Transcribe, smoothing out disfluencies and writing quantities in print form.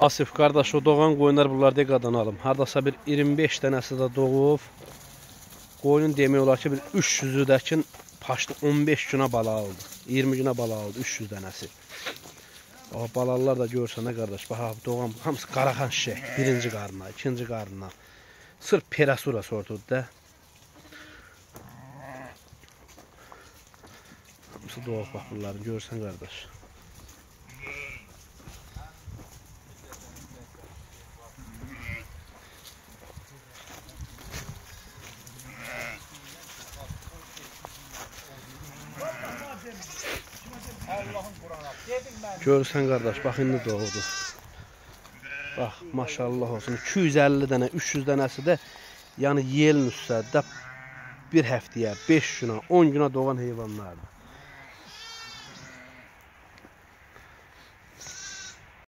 Asif qardaş, o doğan qoyunlar bunlar deqadan alım. Hardasa bir 25 dənəsi də doğub. Qoyun demək olar ki, bir 300-dəkin paşlı 15 günə bala aldı. 20 günə bala aldı, 300 dənəsi. O balalar da görsən nə qardaş, bax doğan hamısı qaraxan şişək. Birinci qarnına, ikinci qarnına. Sırf perasura sortudur da. Hamısı doğub bax bunların, görsən qardaş. Görürsən qardaş, bax indi doğdu. Bax, maşallah olsun. 250 dənə, 300 dənəsi də yəni yelin üstədə bir həftəyə, 5 günə, 10 günə doğan heyvanlardır.